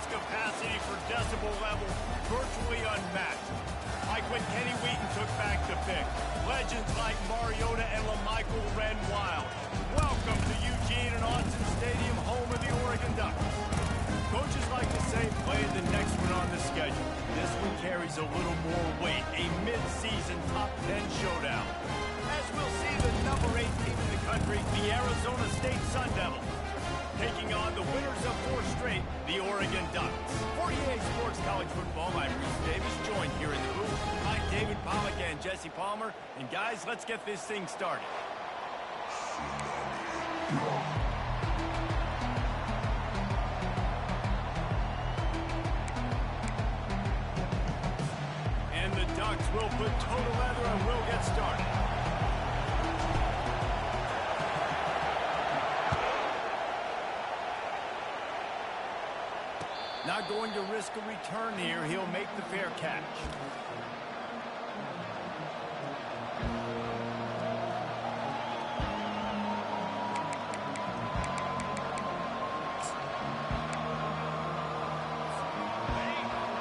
its capacity for decibel level virtually unmatched. Like when Kenny Wheaton took back the pick. Legends like Mariota and LaMichael ran wild. Welcome to Eugene and Autzen Stadium, home of the Oregon Ducks. Coaches like to say play the next one on the schedule. This one carries a little more weight, a mid-season top 10 showdown. As we'll see the number 8 team in the country, the Arizona State Sun Devils, taking on the winners of 4 straight, the Oregon Ducks. For EA Sports College Football, I'm Reese Davis, joined here in the booth by David Pollack and Jesse Palmer. And guys, let's get this thing started. And the Ducks will put total leather and we'll get started. Not going to risk a return here. He'll make the fair catch.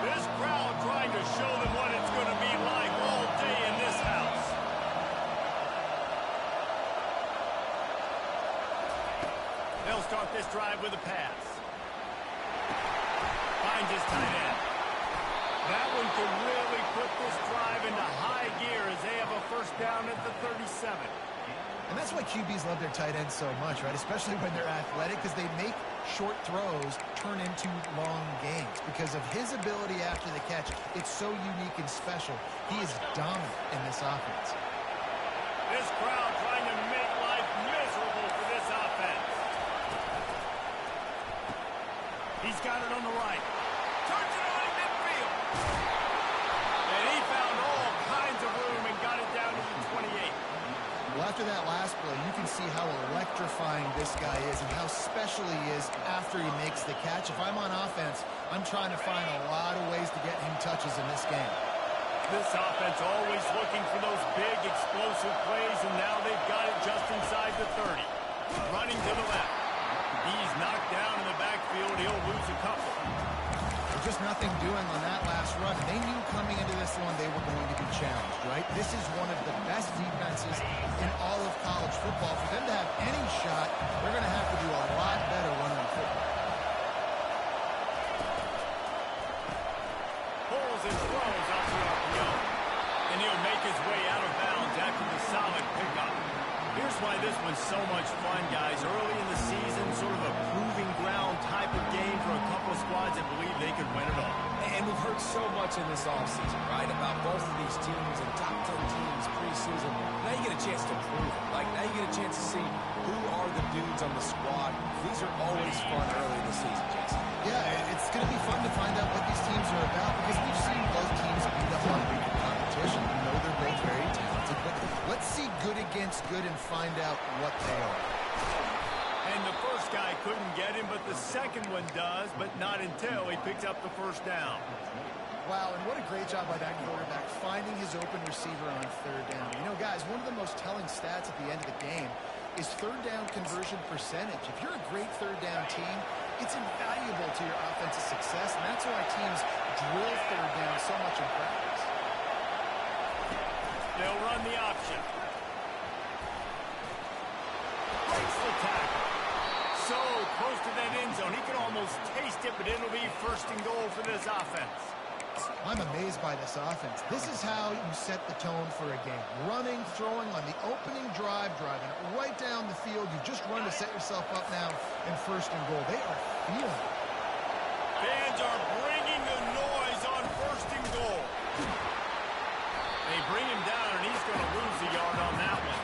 This crowd trying to show them what it's going to be like all day in this house. They'll start this drive with a pass. Finds his tight end. That one could really put this drive into high gear as they have a first down at the 37. And that's why QBs love their tight ends so much, right? Especially when they're athletic, because they make short throws turn into long gains. Because of his ability after the catch, it's so unique and special. He is dominant in this offense. This crowd trying to make life miserable for this offense. He's got it on the right. Turns it on in midfield. And he found all kinds of room and got it down to the 28. Well, after that last play, you can see how electrifying this guy is and how special he is after he makes the catch. If I'm on offense, I'm trying to find a lot of ways to get him touches in this game. This offense always looking for those big, explosive plays, and now they've got it just inside the 30. Running to the left. He's knocked down in the backfield. He'll lose a couple. There's just nothing doing on that last run. They knew coming into this one they were going to be challenged, right? This is one of the best defenses in all of college football. For them to have any shot, they're going to have to do a lot better running the football. Pulls and throws off the RPO. And he'll make his way out of bounds after the solid pickup. Here's why this one's so much fun, guys. Early in the season, sort of a proving ground type of game for a couple of squads that believe they could win it all. And we've heard so much in this offseason, right, about both of these teams and top 10 teams preseason. Now you get a chance to prove it. Like, now you get a chance to see who are the dudes on the squad. These are always fun early in the season, Jason. Yeah, it's going to be fun to find out what these teams are about because we've seen both teams beat up on bigger competition. We know they're both very talented, but let's see good against good and find out what they are. And the first guy couldn't get him, but the second one does, but not until he picks up the first down. Wow, and what a great job by that quarterback finding his open receiver on third down. You know, guys, one of the most telling stats at the end of the game is third down conversion percentage. If you're a great third down team, it's invaluable to your offensive success, and that's why teams drill third down so much in practice. They'll run the option. Breaks the tackle. So close to that end zone. He can almost taste it, but it'll be first and goal for this offense. I'm amazed by this offense. This is how you set the tone for a game. Running, throwing on the opening drive, driving it right down the field. You just run to set yourself up now in first and goal. They are feeling it. Fans are bringing the noise on first and goal. They bring him down, and he's going to lose a yard on that one.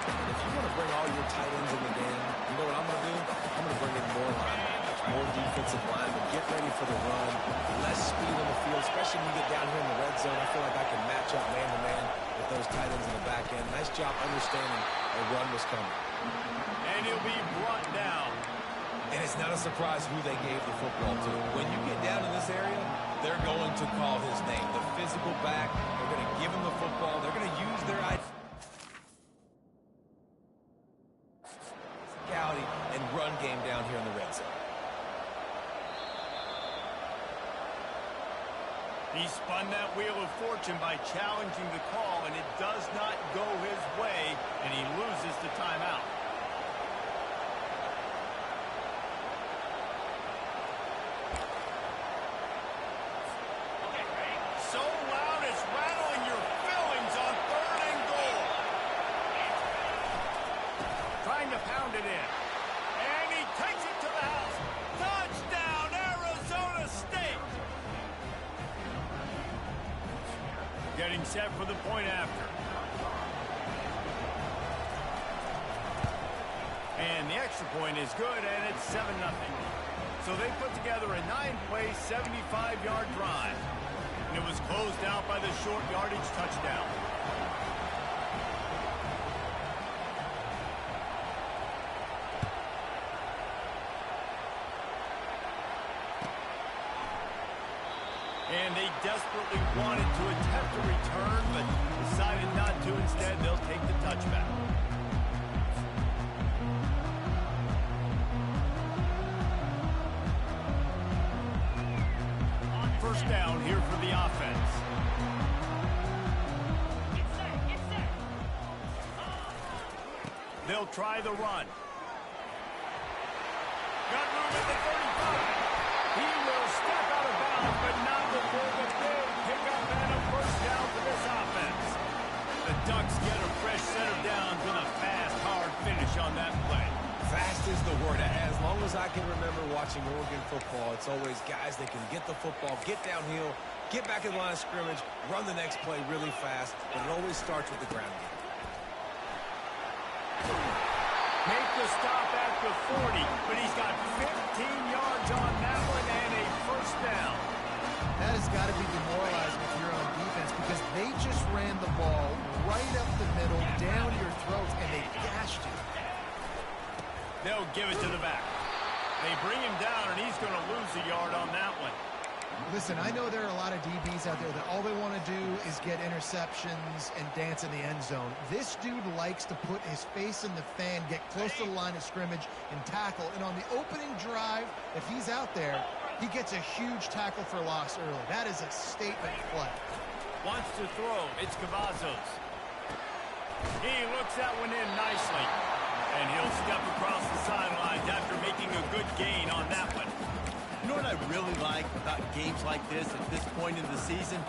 If you want to bring all your tight ends in the game, you know what I'm going to do? I'm going to bring in more linebackers, more defensive linemen, get ready for the run, less speed on the field, especially when you get down here in the red zone. I feel like I can match up man-to-man with those tight ends in the back end. Nice job understanding a run was coming. And he'll be brought down. And it's not a surprise who they gave the football to. When you get down in this area, they're going to call his name. The physical back, they're going to give him the football. They're going to use their physicality and run game down here in the red zone. He spun that wheel of fortune by challenging the call, and it does not go his way, and he loses the timeout. So loud it's rattling your fillings on 3rd and goal. Trying to pound it in. And he takes it to the house. Touchdown, Arizona State. Getting set for the point after. And the extra point is good, and it's 7-0. So they put together a 9-play, 75-yard drive. And it was closed out by the short yardage touchdown. And they desperately wanted to attempt a return, but decided not to. Instead, they'll take the touchback. First down here for the offense. They'll try the run. Got room at the 35. He will step out of bounds, but not before the big pickup and a first down for this offense. The Ducks get a fresh set of downs with a fast, hard finish on that play. Fast is the word. As long as I can remember watching Oregon football, it's always guys that can get the football, get downhill, get back in the line of scrimmage, run the next play really fast, but it always starts with the ground game. Make the stop at the 40, but he's got 15 yards on that one and a first down. That has got to be demoralizing if you're on defense because they just ran the ball right up the middle, down your throats, and they gashed you. They'll give it to the back. They bring him down, and he's going to lose a yard on that one. Listen, I know there are a lot of DBs out there that all they want to do is get interceptions and dance in the end zone. This dude likes to put his face in the fan, get close to the line of scrimmage, and tackle. And on the opening drive, if he's out there, he gets a huge tackle for loss early. That is a statement play. Wants to throw. It's Cavazos. He looks that one in nicely. And he'll step across the sidelines after making a good gain on that one. You know what I really like about games like this at this point in the season?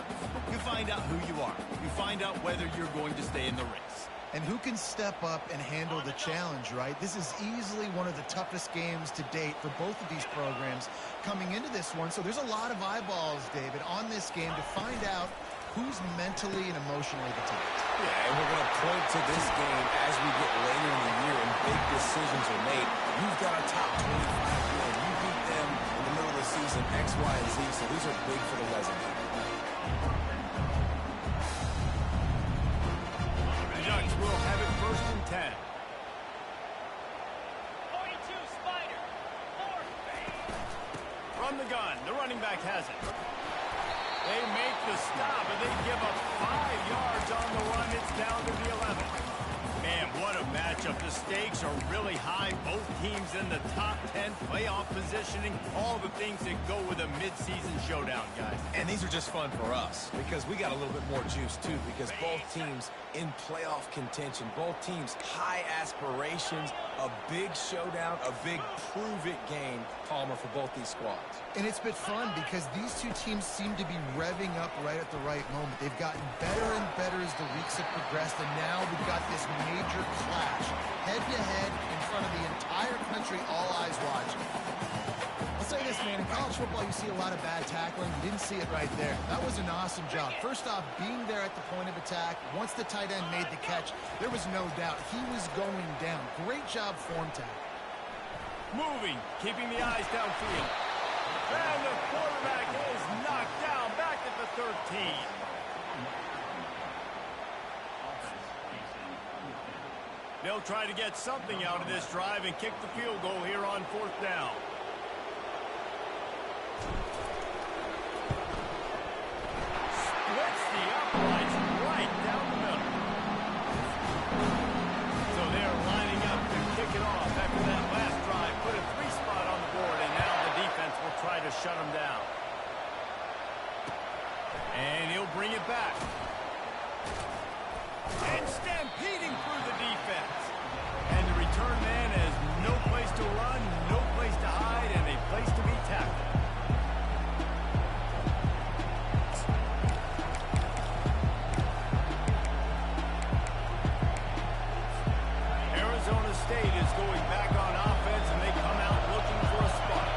You find out who you are. You find out whether you're going to stay in the race. And who can step up and handle the challenge, right? This is easily one of the toughest games to date for both of these programs coming into this one. So there's a lot of eyeballs, David, on this game to find out who's mentally and emotionally the top. Yeah, and we're going to point to this game as we get later in the year and big decisions are made. You've got a top 25 win. You beat them in the middle of the season, X, Y, and Z, so these are big for the resume. The Ducks will have it 1st and 10. 42 Spider. 4. From the gun, the running back has it. They make the stop, and they give up 5 yards on the run. It's down to the 11. Man, what a matchup. The stakes are really high. Both teams in the top 10 playoff positioning. All the things that go with a midseason showdown, guys. And these are just fun for us because we got a little bit more juice, too, because both teams in playoff contention, both teams high aspirations, a big showdown, a big prove-it game, Palmer, for both these squads. And it's been fun because these two teams seem to be revving up right at the right moment. They've gotten better and better as the weeks have progressed, and now we've got this major clash, head-to-head in front of the entire country, all eyes watching. I'll say this, man, in college football you see a lot of bad tackling. You didn't see it right there. That was an awesome job. First off, being there at the point of attack, once the tight end made the catch, there was no doubt he was going down. Great job form tackle. Moving, keeping the eyes downfield. And the quarterback is knocked down back at the 13. They'll try to get something out of this drive and kick the field goal here on 4th down. Splits the uprights right down the middle. So they're lining up to kick it off after that last drive. Put a 3-spot on the board, and now the defense will try to shut them down. And he'll bring it back. And stampeding through the defense. And the return man has no place to run, no place to hide, and a place to be tackled. Arizona State is going back on offense, and they come out looking for a spot.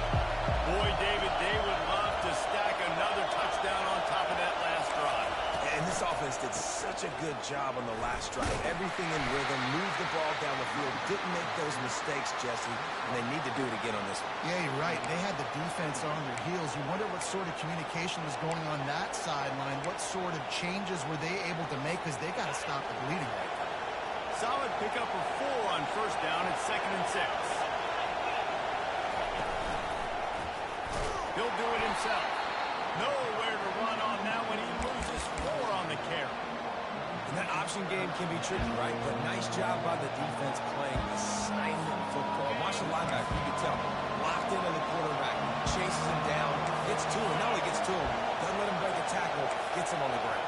Boy, David, they would love to stack another touchdown on top of that last drive. And this offense did such a good job on the last drive. Everything in rhythm, moved the ball down the field, didn't make those mistakes, Jesse, and they need to do it again on this one. Yeah, you're right. They had the defense on their heels. You wonder what sort of communication was going on that sideline. What sort of changes were they able to make, because they got to stop the bleeding right now. Solid pickup of 4 on first down at 2nd and 6. He'll do it himself. Nowhere to run on that one. He loses 4 on the carry. And that option game can be tricky, right? But nice job by the defense playing assignment football. Watch the linebacker, you can tell. Locked into the quarterback, chases him down, gets to him. Not only gets to him, doesn't let him break a tackle, gets him on the ground.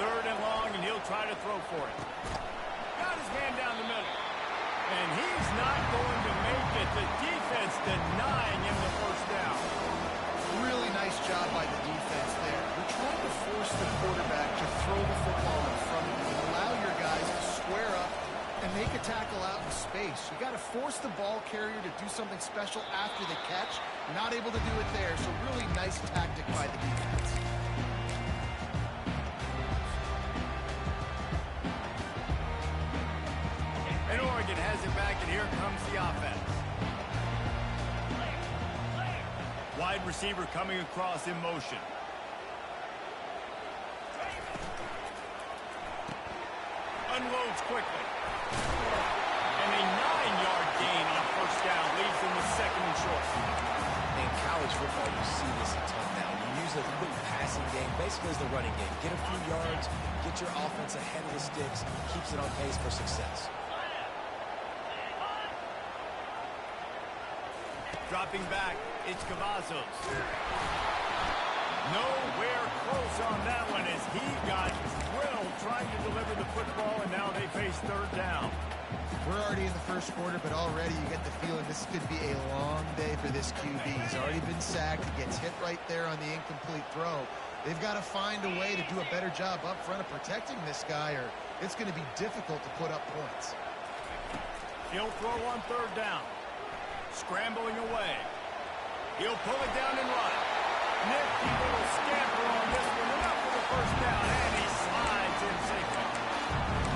3rd and long, and he'll try to throw for it. Got his man down the middle. And he's not going to make it. The defense denying him the first down. Really nice job by the defense there. You're trying to force the quarterback to throw the football in front of you and allow your guys to square up and make a tackle out in space. You got to force the ball carrier to do something special after the catch. Not able to do it there, so really nice tactic by the defense. And Oregon has it back, and here comes the offense. Wide receiver coming across in motion. Unloads quickly. And a 9-yard gain on first down leaves them with 2nd and short. In college football, you see this a ton now. You use a quick passing game, basically as the running game. Get a few yards, get your offense ahead of the sticks, keeps it on pace for success. Dropping back, it's Cavazos. Nowhere close on that one as he got drilled trying to deliver the football, and now they face 3rd down. We're already in the first quarter, but already you get the feeling this could be a long day for this QB. He's already been sacked. He gets hit right there on the incomplete throw. They've got to find a way to do a better job up front of protecting this guy, or it's going to be difficult to put up points. He'll throw on 3rd down. Scrambling away. He'll pull it down and run. Nifty little scamper on this one. Enough for the first down, and he slides in safely.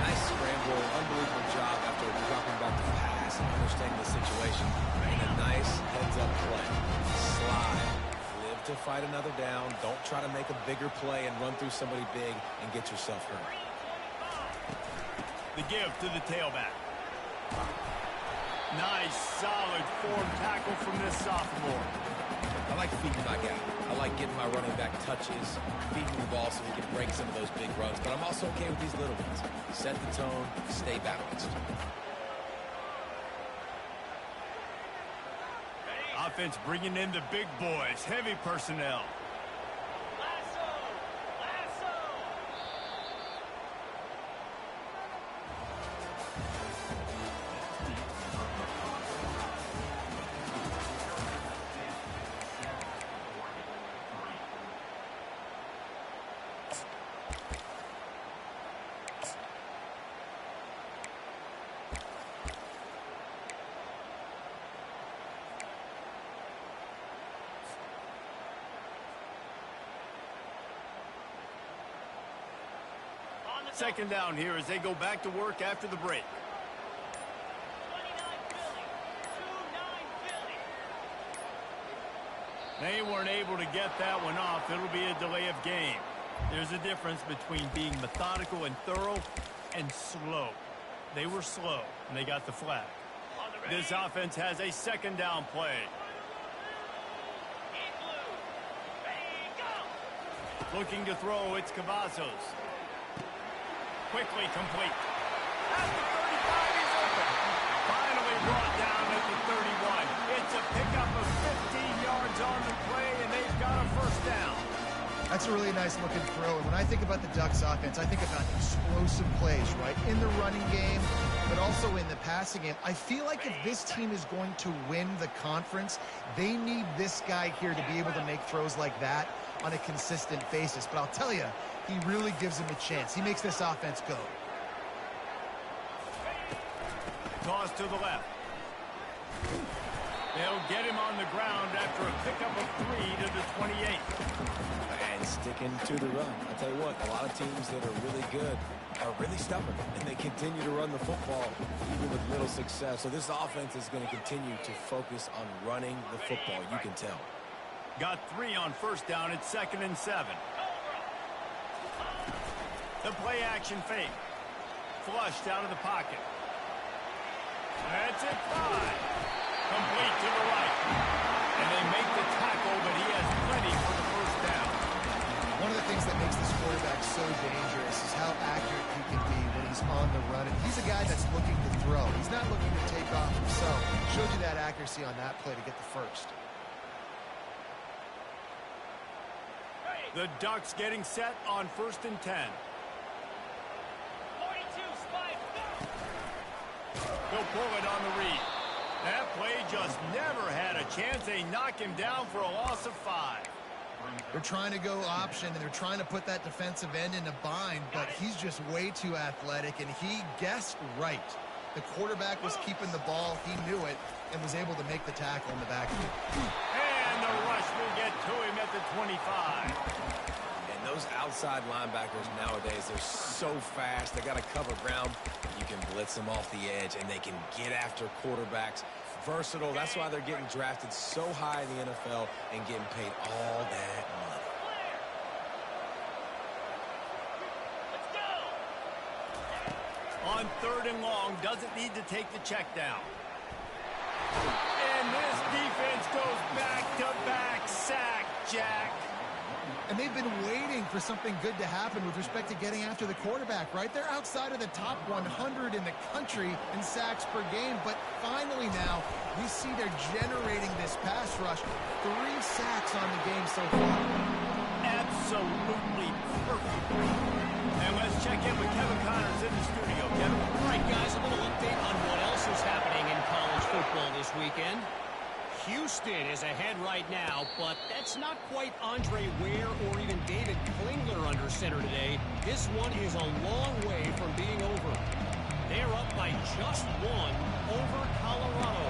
Nice scramble, unbelievable job after dropping back the pass and understanding the situation. And a nice heads-up play. Slide. Live to fight another down. Don't try to make a bigger play and run through somebody big and get yourself hurt. The give to the tailback. Nice, solid form tackle from this sophomore. I like feeding my guy. I like getting my running back touches, feeding the ball so he can break some of those big runs. But I'm also okay with these little ones. Set the tone, stay balanced. Offense bringing in the big boys, heavy personnel. Second down here as they go back to work after the break. 29 Philly. They weren't able to get that one off. It'll be a delay of game. There's a difference between being methodical and thorough and slow. They were slow, and they got the flag. This offense has a 2nd down play. Looking to throw, it's Cavazos. Quickly complete. At the 35, he's open. Finally brought down at the 31. It's a pickup of 15 yards on the play, and they've got a first down. That's a really nice looking throw. And when I think about the Ducks offense, I think about explosive plays, right? In the running game, but also in the passing game. I feel like if this team is going to win the conference, they need this guy here to be able to make throws like that on a consistent basis. But I'll tell you, he really gives him a chance. He makes this offense go. Toss to the left. They'll get him on the ground after a pickup of 3 to the 28. And sticking to the run. I'll tell you what, a lot of teams that are really good are really stubborn, and they continue to run the football even with little success. So this offense is going to continue to focus on running the football. You can tell. Got 3 on first down. It's 2nd and 7. The play action fake. Flushed out of the pocket. That's it, 5. Complete to the right. And they make the tackle, but he has plenty for the first down. One of the things that makes this quarterback so dangerous is how accurate he can be when he's on the run. And he's a guy that's looking to throw. He's not looking to take off himself. Showed you that accuracy on that play to get the first. The Ducks getting set on 1st and 10. 42 Spider. He'll pull it on the read. That play just never had a chance. They knock him down for a loss of 5. They're trying to go option, and they're trying to put that defensive end in a bind, but he's just way too athletic, and he guessed right. The quarterback was keeping the ball. He knew it and was able to make the tackle in the backfield. And the rush will get to him at the 25. And those outside linebackers nowadays, they're so fast. They got to cover ground. You can blitz them off the edge, and they can get after quarterbacks. Versatile. That's why they're getting drafted so high in the NFL and getting paid all that money. Let's go. On 3rd and long, doesn't need to take the check down. And this defense goes back-to-back sack, Jack. And they've been waiting for something good to happen with respect to getting after the quarterback, right? They're outside of the top 100 in the country in sacks per game, but finally now we see they're generating this pass rush. 3 sacks on the game so far. Absolutely perfect. And let's check in with Kevin Connors in the studio. Kevin? All right, guys, a little update on what else is happening in college football this weekend. Houston is ahead right now, but that's not quite Andre Ware or even David Klingler under center today. This one is a long way from being over. They're up by just 1 over Colorado.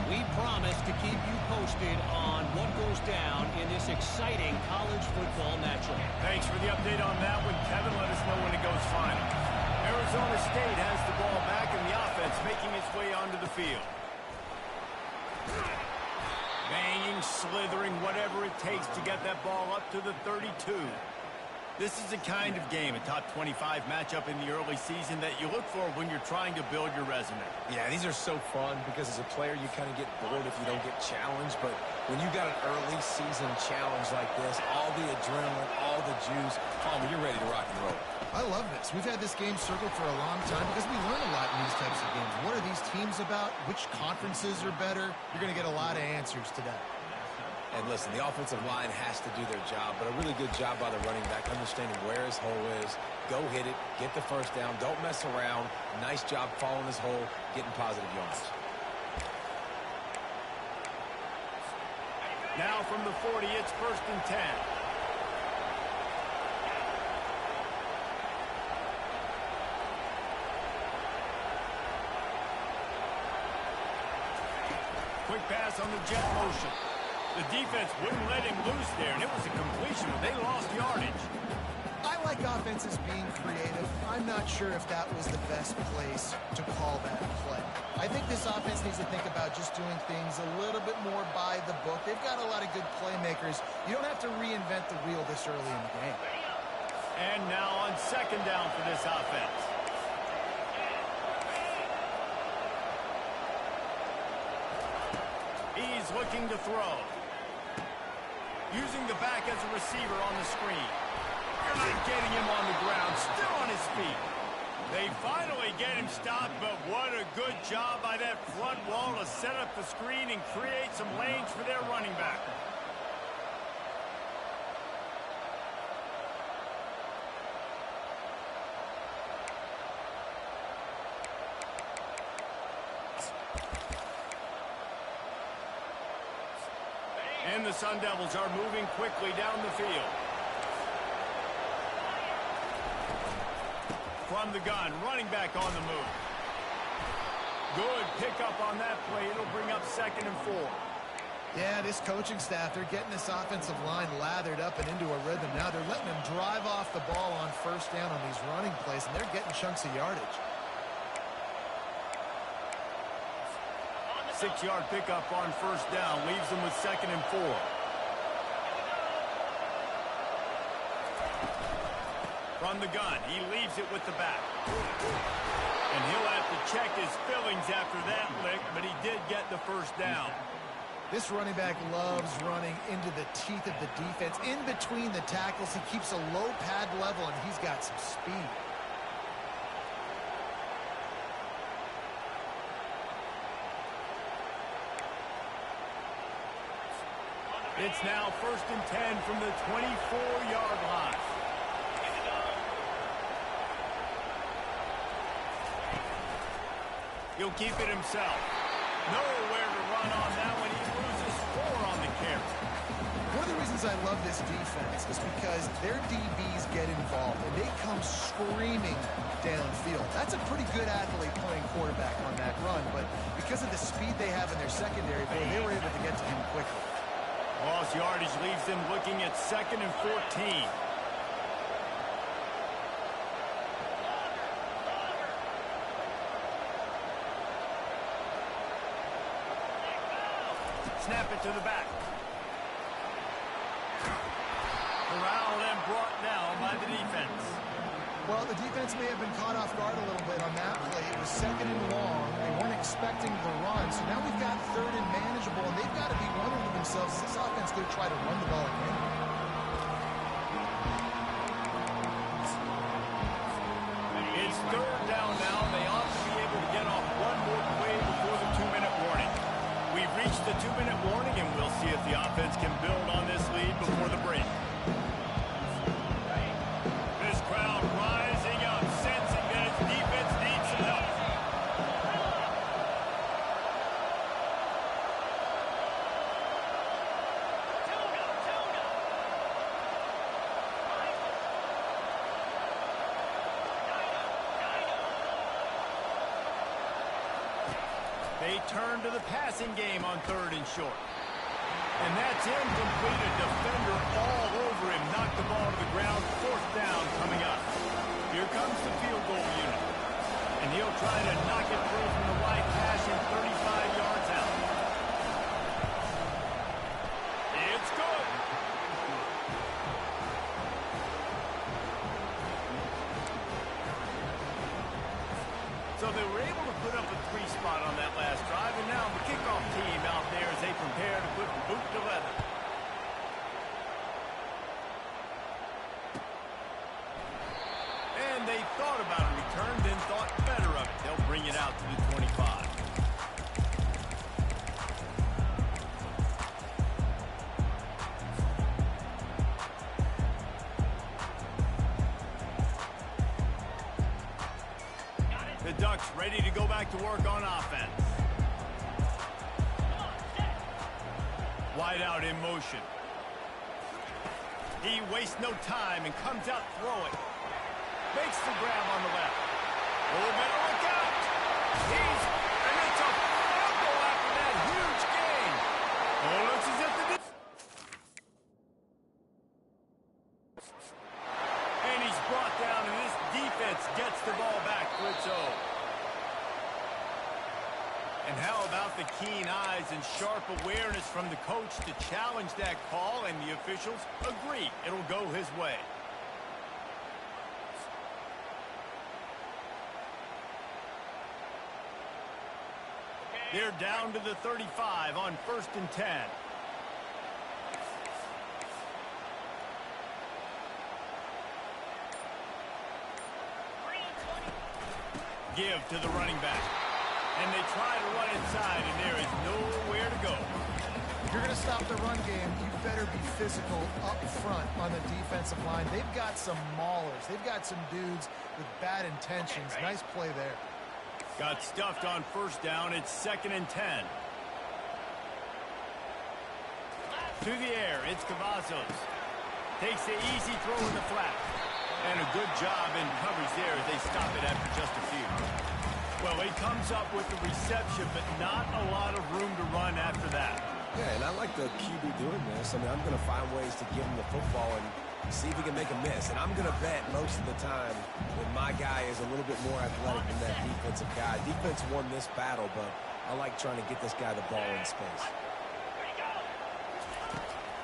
We promise to keep you posted on what goes down in this exciting college football matchup. Thanks for the update on that one, Kevin. Let us know when it goes final. Arizona State has the ball back and the offense making its way onto the field. Banging, slithering, whatever it takes to get that ball up to the 32. This is the kind of game, a top 25 matchup in the early season that you look for when you're trying to build your resume. Yeah, these are so fun because as a player, you kind of get bored if you don't get challenged. But when you got an early season challenge like this, all the adrenaline, all the juice, you're ready to rock and roll. I love this. We've had this game circled for a long time because we learn a lot in these types of games. What are these teams about? Which conferences are better? You're going to get a lot of answers today. And listen, the offensive line has to do their job, but a really good job by the running back, understanding where his hole is. Go hit it, get the first down, don't mess around. Nice job following his hole, getting positive yards. Now from the 40, it's 1st and 10. Quick pass on the jet motion. The defense wouldn't let him loose there, and it was a completion, but they lost yardage. I like offenses being creative. I'm not sure if that was the best place to call that play. I think this offense needs to think about just doing things a little bit more by the book. They've got a lot of good playmakers. You don't have to reinvent the wheel this early in the game. And now on 2nd down for this offense. He's looking to throw. Using the back as a receiver on the screen. They're not getting him on the ground. Still on his feet. They finally get him stopped, but what a good job by that front wall to set up the screen and create some lanes for their running back. And the Sun Devils are moving quickly down the field. From the gun, running back on the move. Good pickup on that play. It'll bring up 2nd and 4. Yeah, this coaching staff, they're getting this offensive line lathered up and into a rhythm. Now they're letting them drive off the ball on 1st down on these running plays, and they're getting chunks of yardage. 6-yard pickup on 1st down. Leaves them with 2nd and 4. From the gun, he leaves it with the back. And he'll have to check his fillings after that lick, but he did get the 1st down. This running back loves running into the teeth of the defense. In between the tackles, he keeps a low pad level, and he's got some speed. It's now 1st and 10 from the 24-yard line. He'll keep it himself. Nowhere to run on that one. He loses 4 on the carry. One of the reasons I love this defense is because their DBs get involved, and they come screaming downfield. That's a pretty good athlete playing quarterback on that run, but because of the speed they have in their secondary, boy, they were able to get to him quickly. Lost yardage leaves them looking at 2nd and 14. Snap it to the back. Corralled and brought down by the defense. Well, the defense may have been caught off guard a little bit on that play. It was 2nd and long. They weren't expecting the run, so now we've got 3rd and manageable, and they've got to be wondering to themselves, is this offense going to try to run the ball again? It's 3rd down now. They ought to be able to get off one more play before the 2-minute warning. We've reached the 2-minute warning, and we'll see if the offense can build on this lead before the break. This crowd rising up, sensing that its defense needs some help. They turn to the passing game on 3rd and short. And that's incomplete. A defender all over him. Knocked the ball to the ground. 4th down coming up. Here comes the field goal unit. And he'll try to knock it through from the right hash and 35 yards out. It's good. So they were able to put up a 3 spot on that last drive, and now the kickoff team out there as they prepare to put the boot to leather. And they thought about a return, then thought better of it. They'll bring it out to the 25. The Ducks ready to go back to work on offense. Wide out in motion. He wastes no time and comes out throwing. Makes the grab on the left. Oh, better look out. And it's a fumble after that huge gain. Oh, looks as if the... And he's brought down, and this defense gets the ball back for its own. And how about the keen eyes and sharp awareness from the coach to challenge that call, and the officials agree it'll go his way. They're down to the 35 on 1st and 10. Give to the running back. And they try to run inside, and there is nowhere to go. If you're going to stop the run game, you better be physical up front on the defensive line. They've got some maulers. They've got some dudes with bad intentions. Nice play there. Got stuffed on 1st down. It's 2nd and 10. To the air, it's Cavazos. Takes the easy throw in the flat. And a good job in coverage there as they stop it after just a few. Well, he comes up with the reception, but not a lot of room to run after that. Yeah, and I like the QB doing this. I mean, I'm going to find ways to give him the football and see if he can make a miss. And I'm going to bet most of the time that my guy is a little bit more athletic than that defensive guy. Defense won this battle, but I like trying to get this guy the ball in space.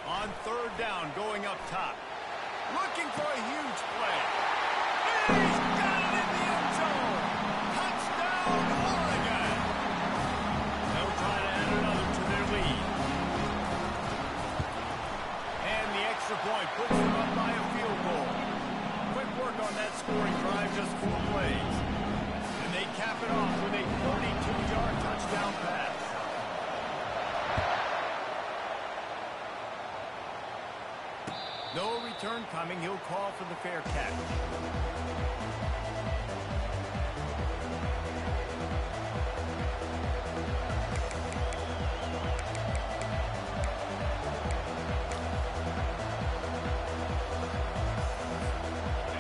On third down, going up top. Looking for a huge play. He's got it in the end zone. Touchdown, Oregon. They'll try to add another to their lead. And the extra point puts them up by a field goal. Quick work on that scoring drive, just 4 plays. And they cap it off with a 42-yard touchdown pass. No return coming. He'll call for the fair catch.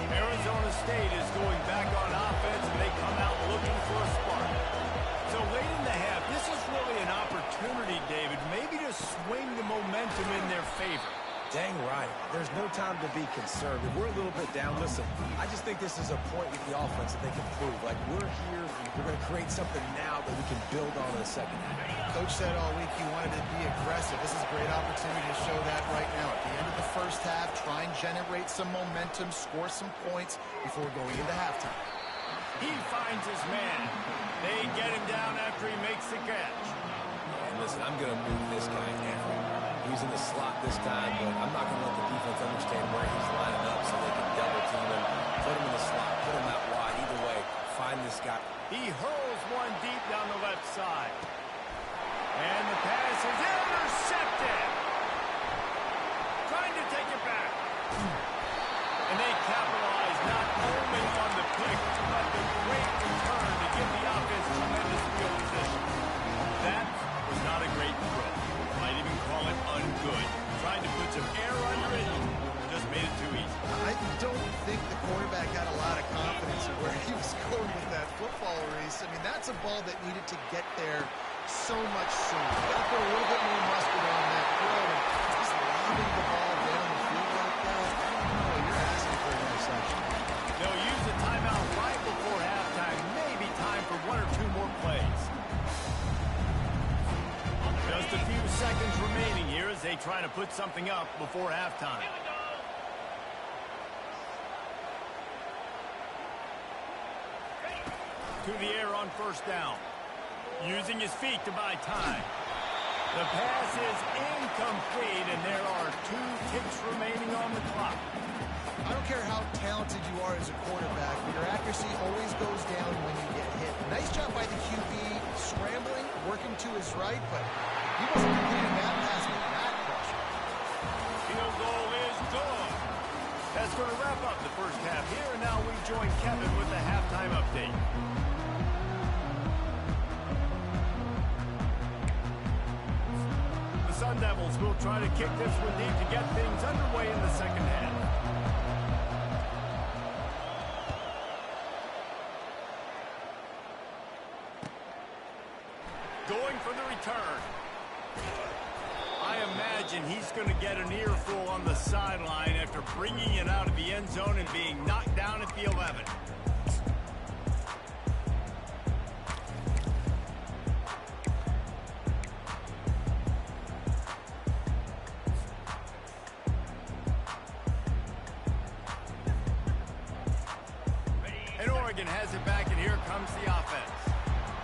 Arizona State is going back on offense, and they come out looking for a spark. So late in the half, this is really an opportunity, David, maybe to swing the momentum in their favor. Dang right. There's no time to be concerned. If we're a little bit down, listen, I just think this is a point with the offense that they can prove. Like, we're here, we're going to create something now that we can build on in the second half. Coach said all week he wanted to be aggressive. This is a great opportunity to show that right now. At the end of the first half, try and generate some momentum, score some points before going into halftime. He finds his man. They get him down after he makes the catch. And listen, I'm going to move this guy down. He's in the slot this time, but I'm not going to let the defense understand where he's lining up so they can double team him, put him in the slot, put him out wide. Either way, find this guy. He hurls one deep down the left side. And the pass is intercepted. Trying to take it back. And they capitalize not only on the pick, but the great return to give the offense tremendous field position. That was not a great throw. Might even call it ungood. Tried to put some air under it, just made it too easy. I don't think the quarterback had a lot of confidence in where he was going with that football, Reese. I mean, that's a ball that needed to get there so much sooner. You got to put a little bit more mustard on that throw, and just lobbing the ball down the field like that, I don't know, you're asking for an interception. They'll use the timeout right before halftime. Maybe time for 1 or 2 more plays. Just a few seconds remaining here as they try to put something up before halftime. To the air on first down. Using his feet to buy time. The pass is incomplete, and there are 2 ticks remaining on the clock. I don't care how talented you are as a quarterback, but your accuracy always goes down when you get hit. Nice job by the QB scrambling, working to his right, but he wasn't completing that pass with that pressure. Field goal is good. That's going to wrap up the first half here, and now we join Kevin with the halftime update. The Sun Devils will try to kick this one deep to get things underway in the second half. Going for the return. I imagine he's going to get an earful on the sideline after bringing it out of the end zone and being knocked down at the 11. And Oregon has it back, and here comes the offense.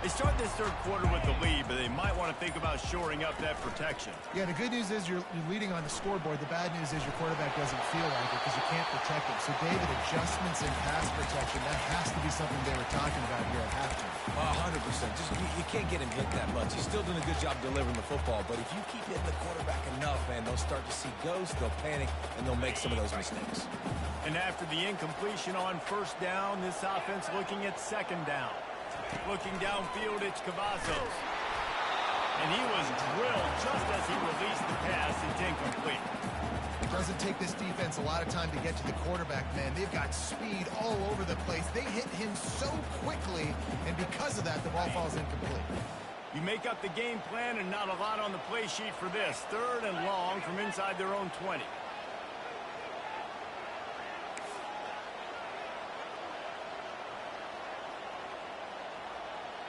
They start this third quarter with the lead, but they might want to think about shoring up that protection. Yeah, the good news is you're leading on the scoreboard. The bad news is your quarterback doesn't feel like it because you can't protect him. So, David, adjustments in pass protection, that has to be something they were talking about here at halftime. 100%. Just you can't get him hit that much. He's still doing a good job delivering the football, but if you keep hitting the quarterback enough, man, they'll start to see ghosts, they'll panic, and they'll make some of those mistakes. And after the incompletion on first down, this offense looking at second down. Looking downfield, it's Cavazos. And he was drilled just as he released the pass. It's incomplete. It doesn't take this defense a lot of time to get to the quarterback, man. They've got speed all over the place. They hit him so quickly, and because of that, the ball falls incomplete. You make up the game plan and not a lot on the play sheet for this. 3rd and long from inside their own 20.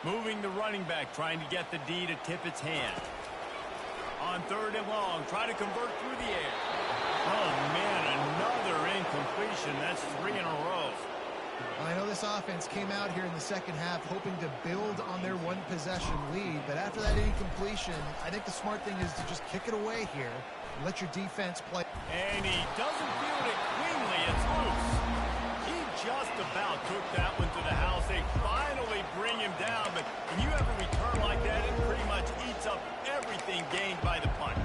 Moving the running back, trying to get the D to tip its hand. On 3rd and long, try to convert through the air. Oh, man, another incompletion. That's 3 in a row. I know this offense came out here in the second half hoping to build on their one-possession lead, but after that incompletion, I think the smart thing is to just kick it away here and let your defense play. And he doesn't field it cleanly. It's loose. He just about took that one to the house. They finally bring him down, but when you have a return like that, it pretty much eats up everything gained by the punt.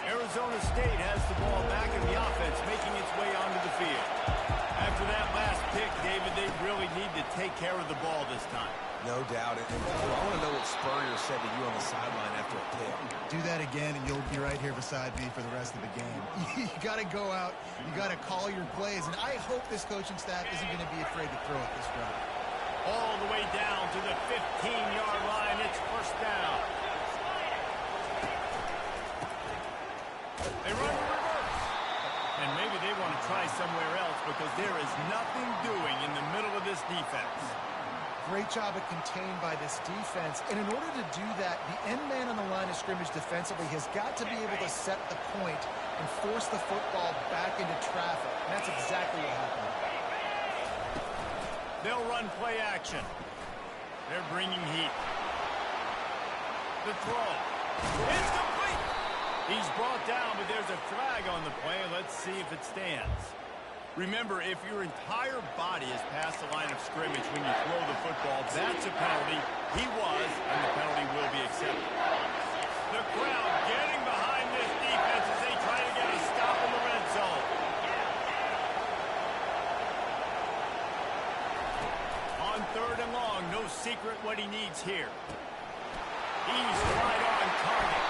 Arizona State has the ball back in the offense, making its way onto the field. After that last pick, David, they really need to take care of the ball this time. No doubt. And I want to know what Spurrier said to you on the sideline after a pick. Do that again, and you'll be right here beside me for the rest of the game. You got to go out. You got to call your plays, and I hope this coaching staff isn't going to be afraid to throw it this drive. All the way down to the 15-yard line. It's 1st down. They run the reverse. And maybe they want to try somewhere else because there is nothing doing in the middle of this defense. Great job of contained by this defense. And in order to do that, the end man on the line of scrimmage defensively has got to be able to set the point and force the football back into traffic. And that's exactly what happened. They'll run play action. They're bringing heat. The throw. It's complete. He's brought down, but there's a flag on the play. Let's see if it stands. Remember, if your entire body is past the line of scrimmage when you throw the football, that's a penalty. He was, and the penalty will be accepted. The crowd getting behind this defense as they try to get a stop in the red zone. On 3rd and long, no secret what he needs here. He's right on target.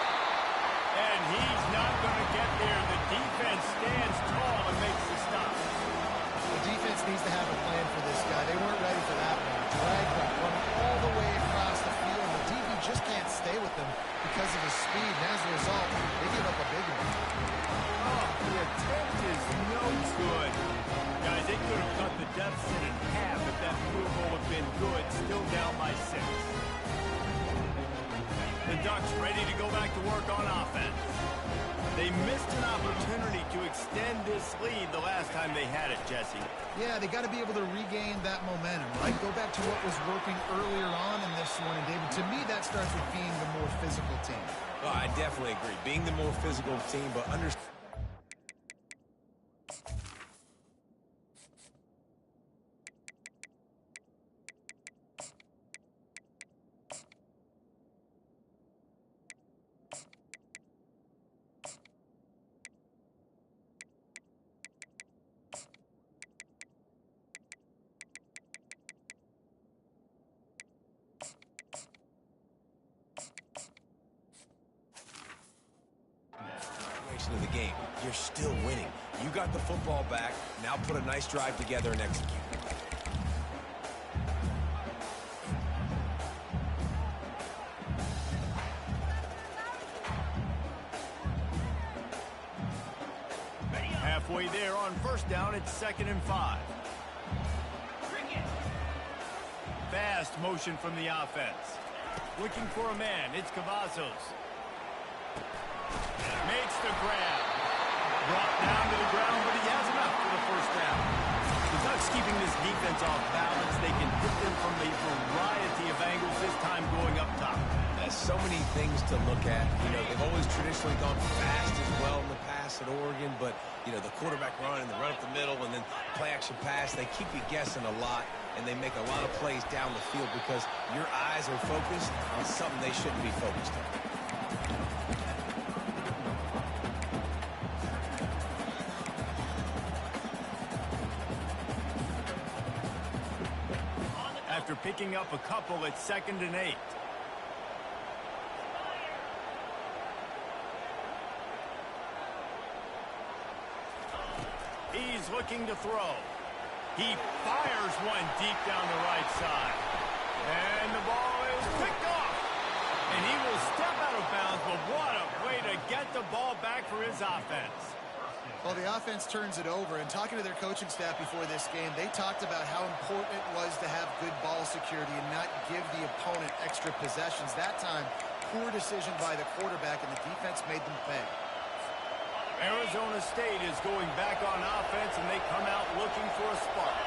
And he's not going to get there. The defense stands tall and makes the stop. The defense needs to have a plan for this guy. They weren't ready for that one. Drag route running all the way across the field. The DB just can't stay with them because of his speed. And as a result, they give up a big one. Oh, the attempt is no good. Guys, they could have cut the deficit in half if that field goal had been good. Still down by 6. The Ducks ready to go back to work on offense. They missed an opportunity to extend this lead the last time they had it, Jesse. Yeah, they got to be able to regain that momentum, right? Go back to what was working earlier on in this one. And, David, to me, that starts with being the more physical team. Oh, I definitely agree. Being the more physical team, but understand. Of the game. You're still winning. You got the football back. Now put a nice drive together and execute. Halfway there on 1st down, it's 2nd and 5. Fast motion from the offense. Looking for a man. It's Cavazos. Makes the grab. Brought down to the ground, but he has enough for the 1st down. The Ducks keeping this defense off balance. They can hit them from a variety of angles, this time going up top. There's so many things to look at. You know, they've always traditionally gone fast as well in the past at Oregon, but, you know, the quarterback run and the run up the middle and then play action pass, they keep you guessing a lot, and they make a lot of plays down the field because your eyes are focused on something they shouldn't be focused on. after picking up a couple at 2nd and 8. He's looking to throw. He fires one deep down the right side. And the ball is picked off. And he will step out of bounds, but what a way to get the ball back for his offense. Well, the offense turns it over, and talking to their coaching staff before this game, they talked about how important it was to have good ball security and not give the opponent extra possessions. That time, poor decision by the quarterback, and the defense made them pay. Arizona State is going back on offense, and they come out looking for a spark.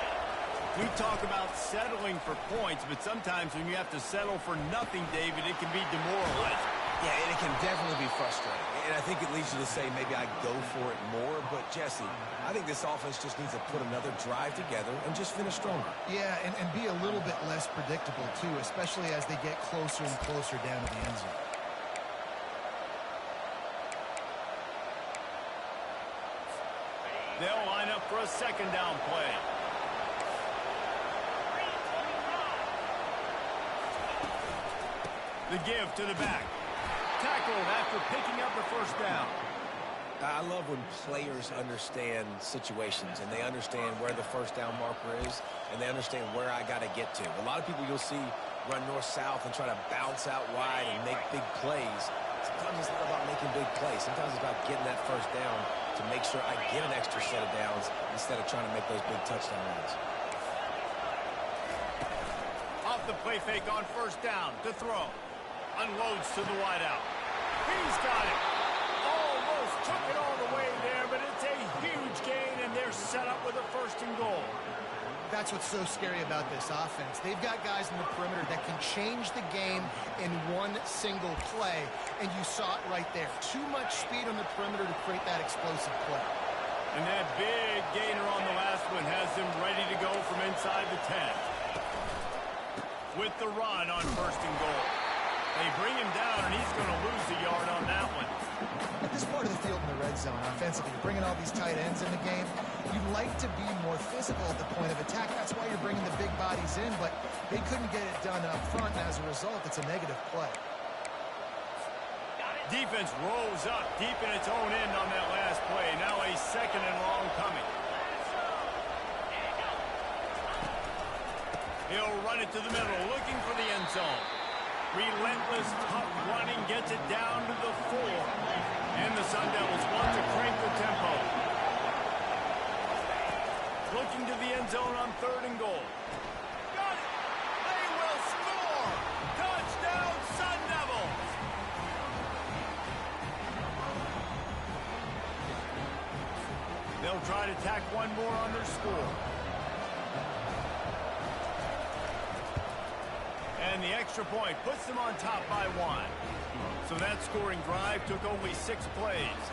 We talk about settling for points, but sometimes when you have to settle for nothing, David, it can be demoralizing. Yeah, and it can definitely be frustrating. And I think it leads you to say maybe I go for it more. But, Jesse, I think this offense just needs to put another drive together and just finish stronger. Yeah, and be a little bit less predictable, too, especially as they get closer and closer down to the end zone. They'll line up for a 2nd down play. The give to the back. Tackled after picking up the 1st down. I love when players understand situations and they understand where the 1st down marker is and they understand where I got to get to. A lot of people you'll see run north-south and try to bounce out wide and make big plays. Sometimes it's not about making big plays. Sometimes it's about getting that 1st down to make sure I get an extra set of downs instead of trying to make those big touchdown runs. Off the play fake on 1st down to throw. Unloads to the wideout. He's got it. Almost took it all the way there, but it's a huge gain, and they're set up with a 1st and goal. That's what's so scary about this offense. They've got guys in the perimeter that can change the game in one single play, and you saw it right there. Too much speed on the perimeter to create that explosive play. And that big gainer on the last one has them ready to go from inside the 10. With the run on 1st and goal. They bring him down, and he's going to lose a yard on that one. At this part of the field in the red zone, offensively, you're bringing all these tight ends in the game. You'd like to be more physical at the point of attack. That's why you're bringing the big bodies in, but they couldn't get it done up front, and as a result, it's a negative play. Defense rolls up deep in its own end on that last play. Now a 2nd and long coming. He'll run it to the middle, looking for the end zone. Relentless, tough running gets it down to the 4. And the Sun Devils want to crank the tempo. Looking to the end zone on 3rd and goal. Got it! They will score! Touchdown, Sun Devils! They'll try to tack one more on their score. And the extra point puts them on top by 1. So that scoring drive took only 6 plays.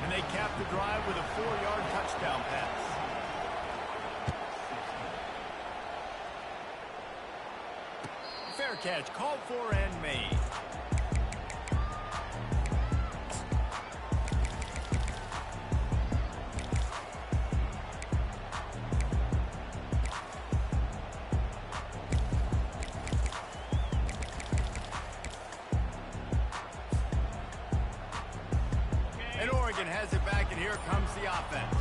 And they capped the drive with a 4-yard touchdown pass. Fair catch called for and made. Has it back, and here comes the offense.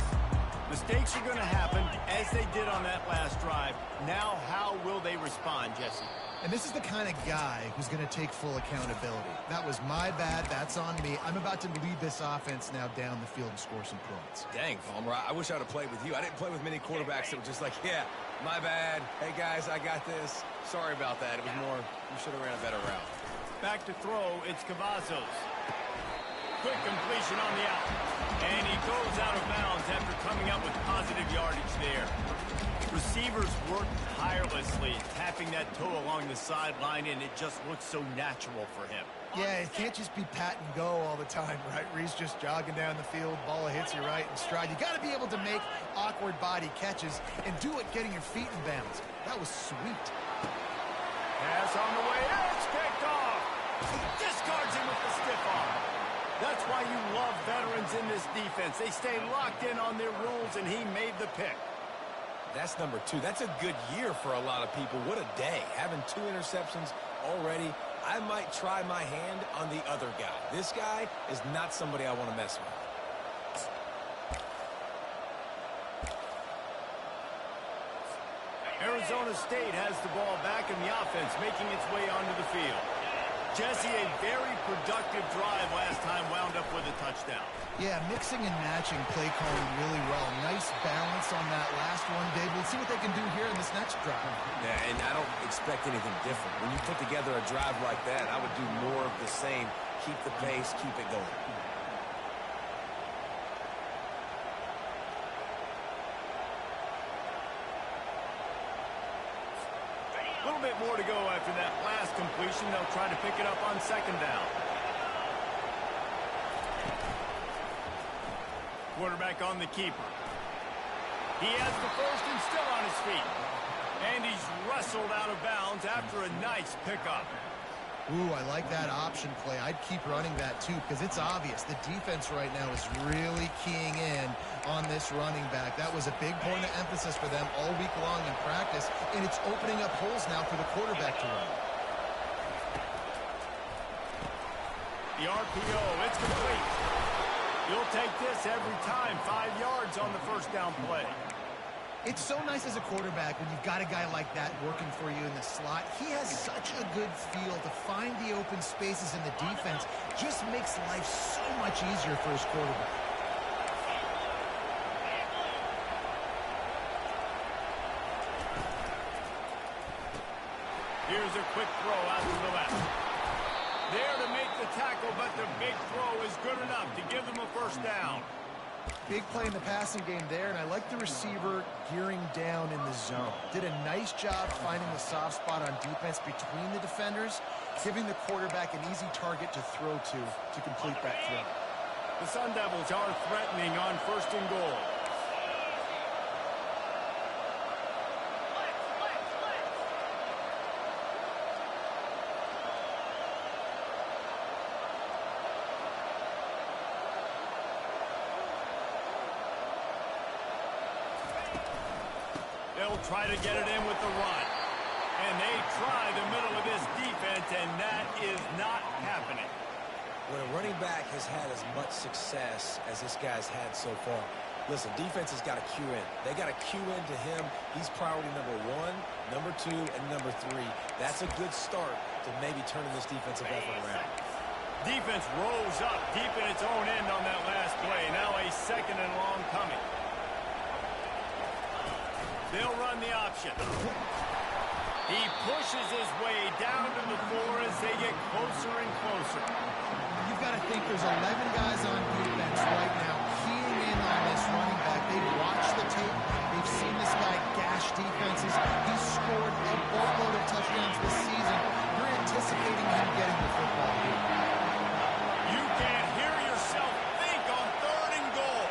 Mistakes are going to happen, as they did on that last drive. Now, how will they respond, Jesse? And this is the kind of guy who's going to take full accountability. That was my bad. That's on me. I'm about to lead this offense now down the field and score some points. Dang, Palmer, I wish I would have played with you. I didn't play with many quarterbacks that were just like, yeah, my bad. Hey, guys, I got this. Sorry about that. It was more, you should have ran a better route. Back to throw, it's Cavazos. Quick completion on the out. And he goes out of bounds after coming up with positive yardage there. Receivers work tirelessly, tapping that toe along the sideline, and it just looks so natural for him. Yeah, it can't just be pat and go all the time, right? Where he's just jogging down the field, ball hits you right in stride. You got to be able to make awkward body catches and do it getting your feet in bounds. That was sweet. Pass on the way, it's picked off. He discards him with the stiff arm. That's why you love veterans in this defense. They stay locked in on their rules, and he made the pick. That's number 2. That's a good year for a lot of people. What a day. Having 2 interceptions already. I might try my hand on the other guy. This guy is not somebody I want to mess with. Arizona State has the ball back in the offense, making its way onto the field. Jesse, a very productive drive last time, wound up with a touchdown. Yeah, mixing and matching play calling really well. Nice balance on that last one, Dave. We'll see what they can do here in this next drive. Yeah, and I don't expect anything different. When you put together a drive like that, I would do more of the same. Keep the pace, keep it going. A little bit more to go after that last completion. They'll try to pick it up on second down. Quarterback on the keeper. He has the first and still on his feet. And he's wrestled out of bounds after a nice pickup. Ooh, I like that option play. I'd keep running that too because it's obvious the defense right now is really keying in on this running back. That was a big point of emphasis for them all week long in practice, and it's opening up holes now for the quarterback to run. The RPO, it's complete. You'll take this every time. 5 yards on the first down play. It's so nice as a quarterback when you've got a guy like that working for you in the slot. He has such a good feel to find the open spaces in the defense. Just makes life so much easier for his quarterback. Here's a quick throw out to the left. There to make the tackle, but the big throw is good enough to give them a first down. Big play in the passing game there, and I like the receiver gearing down in the zone. Did a nice job finding the soft spot on defense between the defenders, giving the quarterback an easy target to throw to complete that throw. The Sun Devils are threatening on first and goal. They'll try to get it in with the run. And they try the middle of this defense, and that is not happening. When a running back has had as much success as this guy's had so far, listen, defense has got to cue in. They got to cue into him. He's priority number 1, number 2, and number 3. That's a good start to maybe turning this defensive effort around. Defense rose up deep in its own end on that last play. Now a second and long coming. They'll run the option. He pushes his way down to the floor as they get closer and closer. You've got to think there's 11 guys on defense right now keying in on this running back. They've watched the tape. They've seen this guy gash defenses. He's scored a boatload of touchdowns this season. You're anticipating him getting the football here. You can't hear yourself think on third and goal.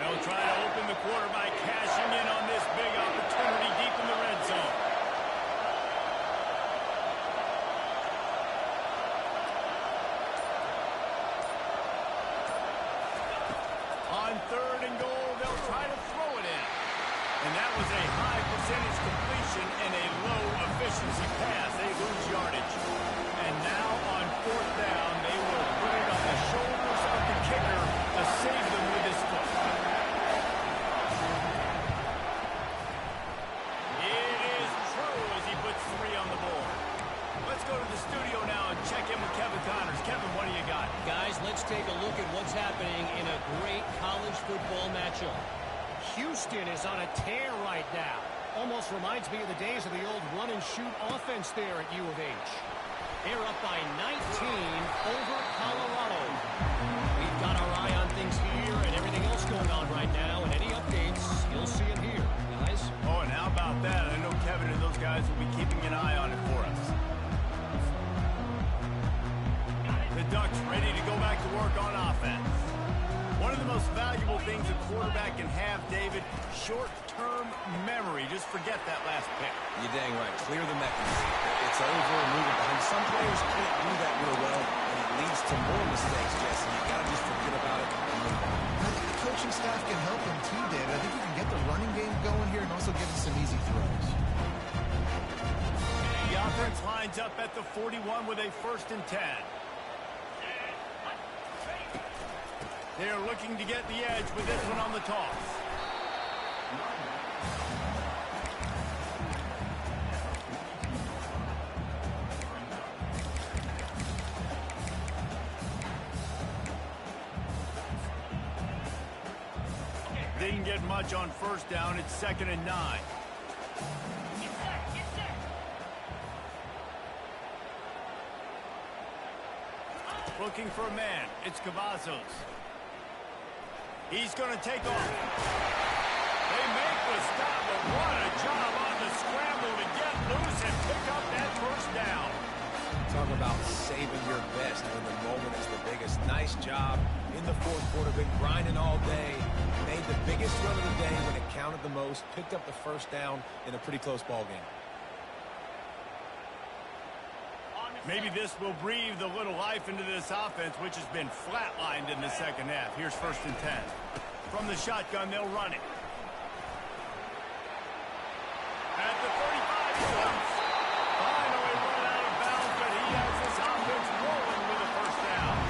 They'll try to open the quarter by cashing in on this big opportunity deep in the red zone. On third and goal, they'll try to throw it in. And that was a high percentage completion and a low efficiency pass. They lose yardage. And now on fourth down, they will put it on the shoulders of the kicker to save them with his foot. It is true as he puts 3 on the board. Let's go to the studio now and check in with Kevin Connors. Kevin, what do you got? Guys, let's take a look at what's happening in a great college football matchup. Houston is on a tear right now. Almost reminds me of the days of the old run-and-shoot offense there at U of H. They're up by 19 over Colorado. We've got our eye on things here and everything else going quarterback can have, David, short-term memory. Just forget that last pick. You're dang right. Clear the mechanism. It's over and move it behind. Some players can't do that real well, and it leads to more mistakes, Jesse. You got to just forget about it and move on. I think the coaching staff can help him too, David. I think you can get the running game going here and also give him some easy throws. The offense lines up at the 41 with a 1st and 10. They're looking to get the edge with this one on the toss. Didn't get much on 1st down. It's 2nd and 9. Looking for a man. It's Cavazos. He's going to take off. They make the stop, but what a job on the scramble to get loose and pick up that 1st down. Talk about saving your best when the moment is the biggest. Nice job in the 4th quarter. Been grinding all day. Made the biggest run of the day when it counted the most. Picked up the 1st down in a pretty close ball game. Maybe this will breathe a little life into this offense, which has been flatlined in the 2nd half. Here's 1st and 10. From the shotgun, they'll run it. At the 35, finally run out of bounds, but he has this offense rolling with a 1st down.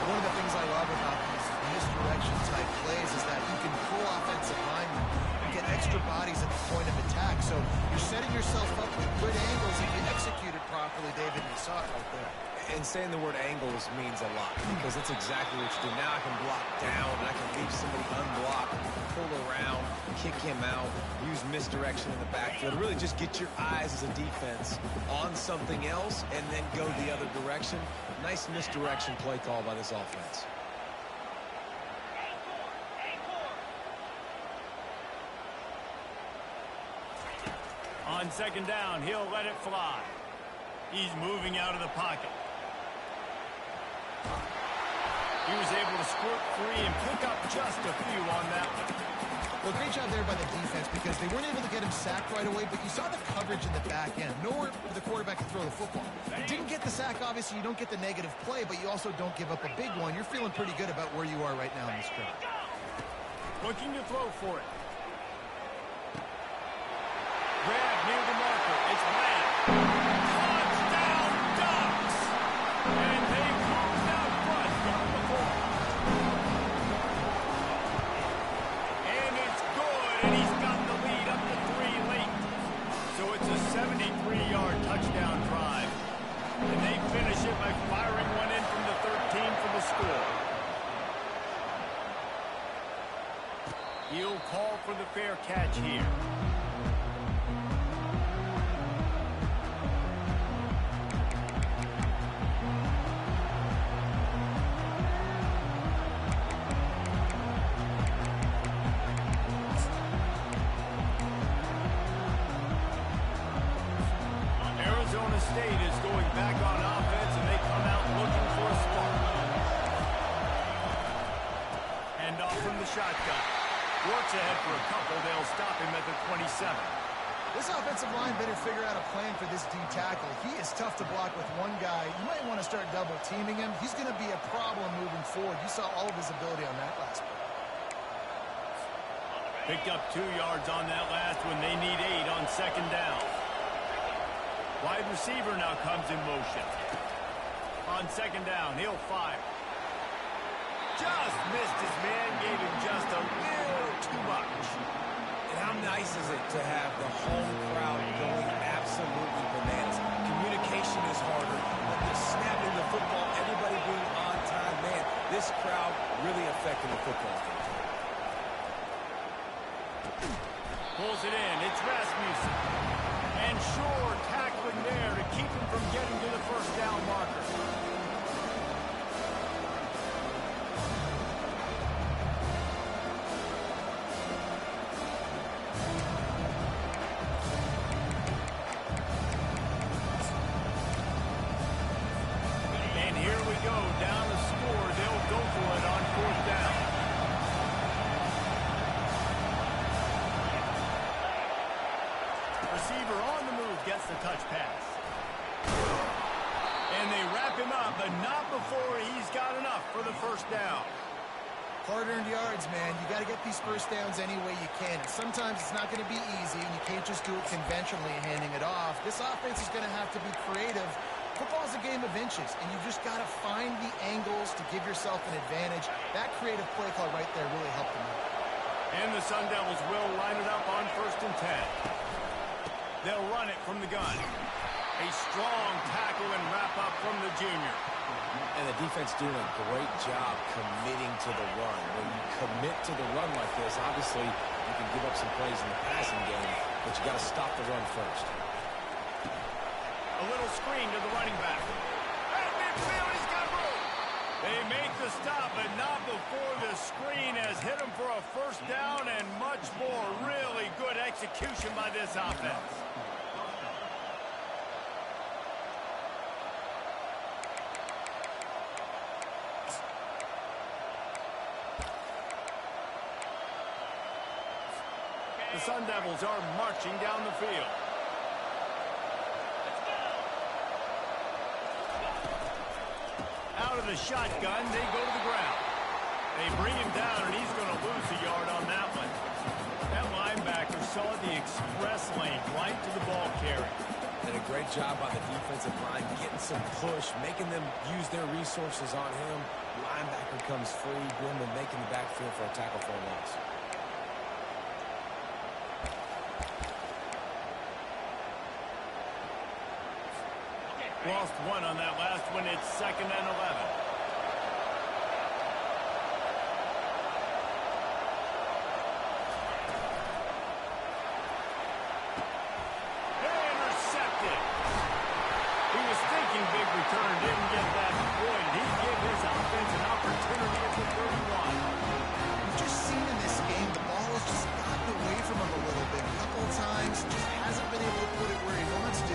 One of the things I love about these misdirection type plays is that you can pull offensive linemen and get extra bodies at the point of attack. So you're setting yourself up with good angles if you execute it properly, David. You saw it right there. And saying the word angles means a lot because that's exactly what you do. Now I can block down, and I can leave somebody unblocked, pull around, kick him out, use misdirection in the backfield. Really just get your eyes as a defense on something else and then go the other direction. Nice misdirection play call by this offense. On 2nd down, he'll let it fly. He's moving out of the pocket. He was able to squirt free and pick up just a few on that one. Well, great job there by the defense because they weren't able to get him sacked right away, but you saw the coverage in the back end. Nowhere for the quarterback to throw the football. Didn't get the sack, obviously. You don't get the negative play, but you also don't give up a big one. You're feeling pretty good about where you are right now in this drive. Looking to throw for it. Grab near the marker. It's Lamb. Touchdown Ducks! And they moved out front from the 4. And it's good, and he's got the lead up to 3 late. So it's a 73-yard touchdown drive. And they finish it by firing one in from the 13 for the score. He'll call for the fair catch here. Arizona State is going back on offense, and they come out looking for a spark. And off from the shotgun. Works ahead for a couple. They'll stop him at the 27. This offensive line better figure out a plan for this D tackle. He is tough to block with one guy. You might want to start double teaming him. He's going to be a problem moving forward. You saw all of his ability on that last play. Picked up 2 yards on that last one. They need 8 on 2nd down. Wide receiver now comes in motion. On 2nd down, he'll fire. Just missed his man, gave him just a little too much. And how nice is it to have the home crowd going absolutely bananas? Communication is harder, but the snapping the football, everybody being on time, man, this crowd really affected the football game. Pulls it in. It's Rasmussen. And Shore tackling there to keep him from getting to the 1st down marker. And here we go. Down the score. They'll go for it on 4th down. Receiver on the move gets the touch pass. And they wrap him up, but not before he's got enough for the first down. Hard-earned yards, man. You got to get these first downs any way you can. And sometimes it's not going to be easy, and you can't just do it conventionally handing it off. This offense is going to have to be creative. Football's a game of inches, and you just got to find the angles to give yourself an advantage. That creative play call right there really helped them out. And the Sun Devils will line it up on 1st and 10. They'll run it from the gun. A strong tackle and wrap-up from the junior. And the defense doing a great job committing to the run. When you commit to the run like this, obviously you can give up some plays in the passing game, but you got to stop the run first. A little screen to the running back. At midfield, he's got room. They make the stop, but not before the screen has hit him for a first down and much more. Really good execution by this offense. The Sun Devils are marching down the field. Out of the shotgun, they go to the ground. They bring him down, and he's going to lose a yard on that one. That linebacker saw the express lane right to the ball carrier. And a great job by the defensive line, getting some push, making them use their resources on him. Linebacker comes free, Grimman making the backfield for a tackle for a loss. Lost one on that last one. It's 2nd and 11. Intercepted. He was thinking big return, didn't get that point. He gave his offense an opportunity at the 31. We've just seen in this game the ball has just gotten away from him a little bit. A couple of times, just hasn't been able to put it where he wants to.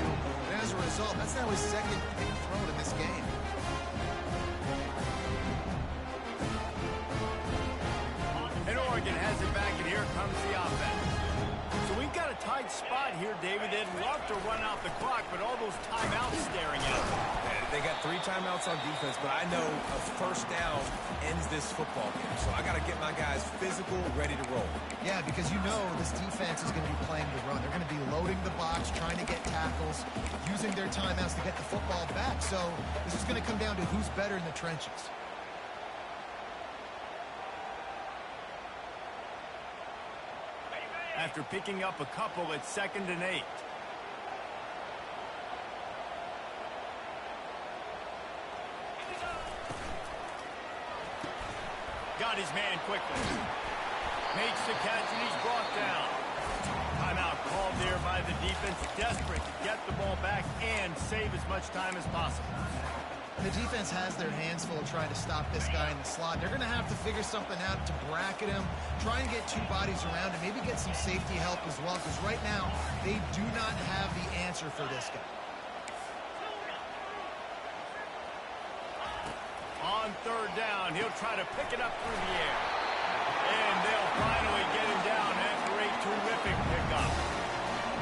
And as a result, that's now his second big throw in this game. And Oregon has it back, and here comes the offense. So we've got a tight spot here, David. They'd love to run out the clock, but all those timeouts staring at them. They got 3 timeouts on defense, but I know a first down ends this football game. So I got to get my guys physical, ready to roll. Yeah, because you know this defense is going to be playing the run. They're going to be loading the box, trying to get tackles, using their timeouts to get the football back. So this is going to come down to who's better in the trenches. After picking up a couple, it's 2nd and 8. Got his man quickly. Makes the catch, and he's brought down. Timeout called there by the defense, desperate to get the ball back and save as much time as possible. The defense has their hands full trying to stop this guy in the slot. They're going to have to figure something out to bracket him, try and get 2 bodies around him, maybe get some safety help as well, because right now they do not have the answer for this guy. On 3rd down, he'll try to pick it up through the air. And they'll finally get him down after a terrific pickup.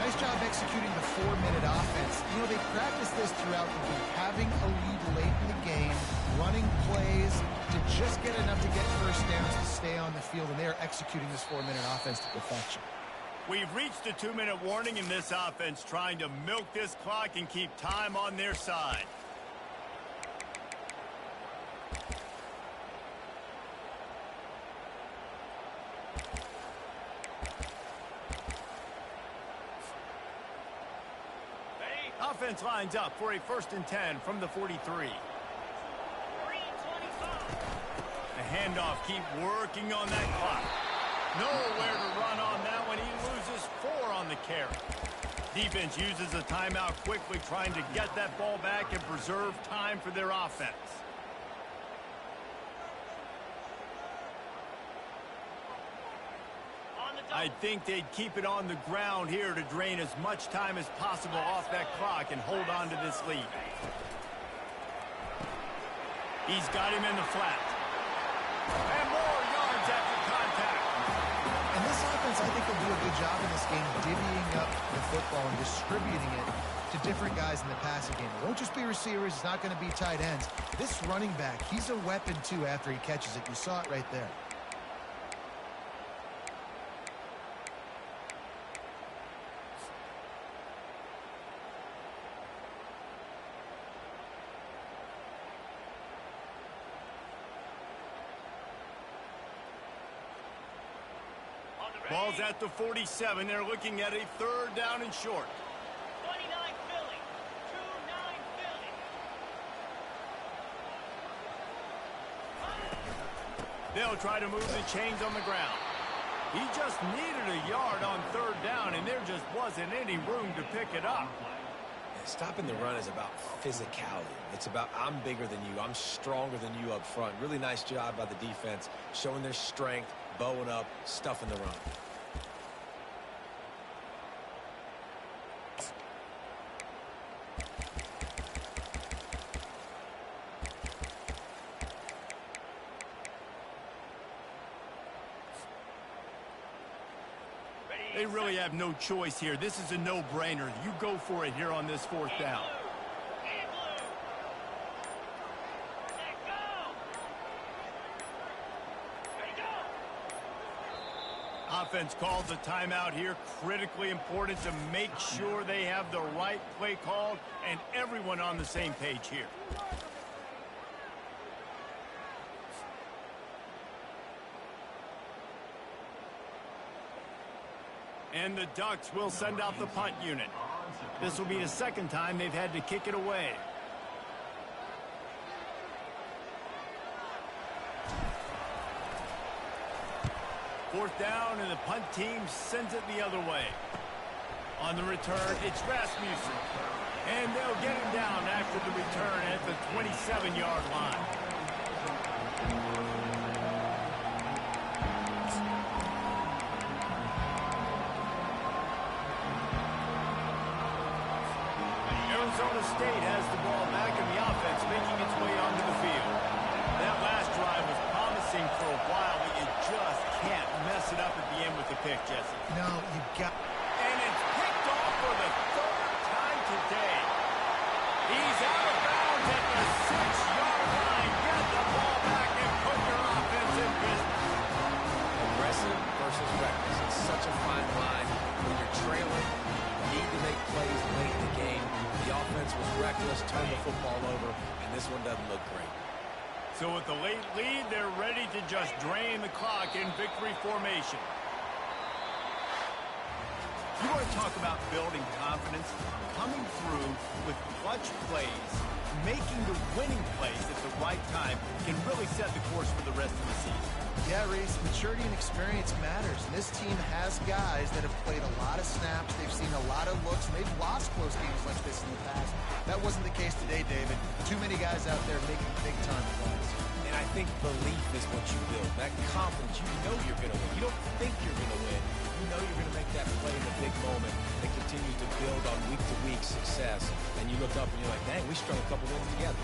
Nice job executing the 4-minute offense. You know, they practiced this throughout the week, having a lead late in the game, running plays to just get enough to get first downs to stay on the field, and they are executing this 4-minute offense to perfection. We've reached a 2-minute warning in this offense, trying to milk this clock and keep time on their side. Offense lines up for a 1st and 10 from the 43. The handoff, keep working on that clock. Nowhere to run on that one. He loses 4 on the carry. Defense uses a timeout quickly, trying to get that ball back and preserve time for their offense. I think they'd keep it on the ground here to drain as much time as possible off that clock and hold on to this lead. He's got him in the flat. And more yards after contact. And this offense, I think, will do a good job in this game divvying up the football. football and distributing it to different guys in the passing game. It won't just be receivers. It's not going to be tight ends. This running back, he's a weapon, too, after he catches it. You saw it right there. Ball's at the 47. They're looking at a third down and short. 29 Philly. 2-9 Philly. They'll try to move the chains on the ground. He just needed a yard on third down, and there just wasn't any room to pick it up. Yeah, stopping the run is about physicality. It's about I'm bigger than you. I'm stronger than you up front. Really nice job by the defense, showing their strength, bowing up, stuffing the run. They really have no choice here. This is a no-brainer. You go for it here on this fourth down. Offense calls a timeout here. Critically important to make sure they have the right play called and everyone on the same page here. And the Ducks will send out the punt unit. This will be the second time they've had to kick it away. Fourth down, and the punt team sends it the other way. On the return, it's Rasmussen. And they'll get him down after the return at the 27-yard line. Arizona State has the ball back in the offense, making its way onto the field. That last drive was promising for a while, but you just can't mess it up at the end with the pick, Jesse. No, you got... And it's picked off for the third time today. He's out of bounds at the 6-yard line. Get the ball back and put your offense in business. Aggressive versus reckless. It's such a fine line. When you're trailing, you need to make plays late in the game. The offense was reckless, turned the football over, and this one doesn't look great. So with the late lead, they're ready to just drain the clock in victory formation. You want to talk about building confidence? Coming through with clutch plays, making the winning plays at the right time can really set the course for the rest of the season. Yeah, Reese, maturity and experience matters. And this team has guys that have played a lot of snaps. They've seen a lot of looks, and they've lost close games like this in the past. That wasn't the case today, David. Too many guys out there making big-time plays. And I think belief is what you build. That confidence, you know you're going to win. You don't think you're going to win. You know you're going to make that play in a big moment that continues to build on week-to-week success. And you look up and you're like, dang, we strung a couple wins together.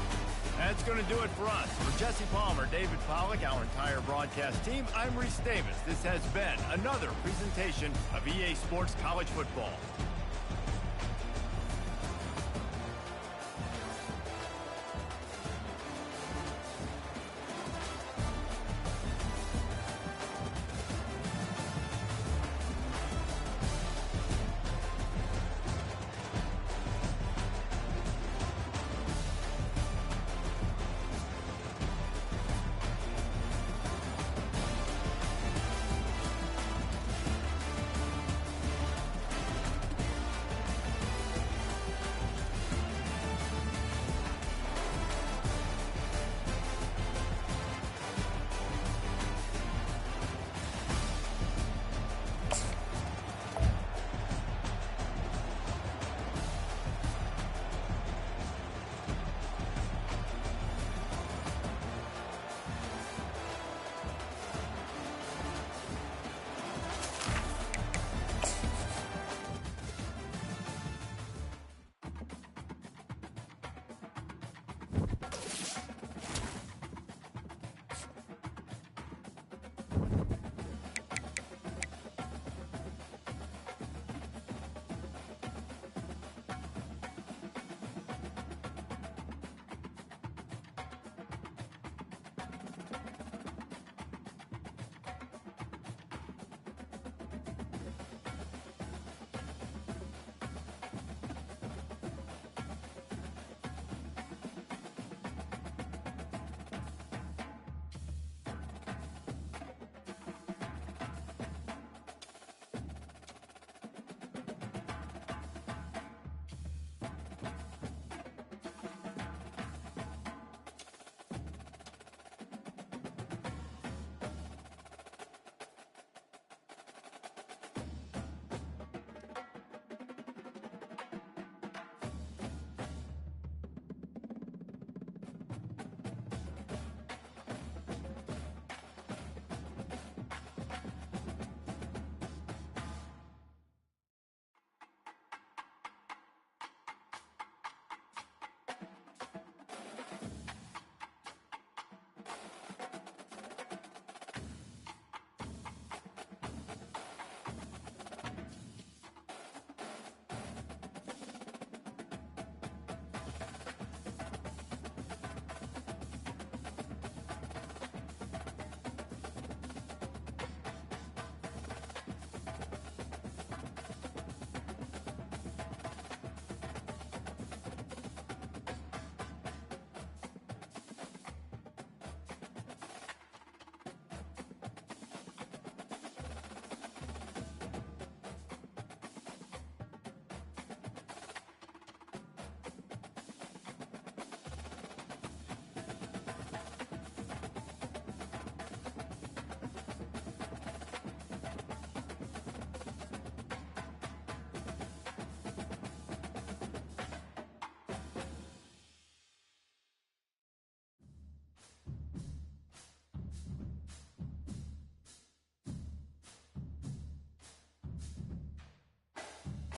That's going to do it for us. For Jesse Palmer, David Pollack, our entire broadcast team, I'm Reese Davis. This has been another presentation of EA Sports College Football.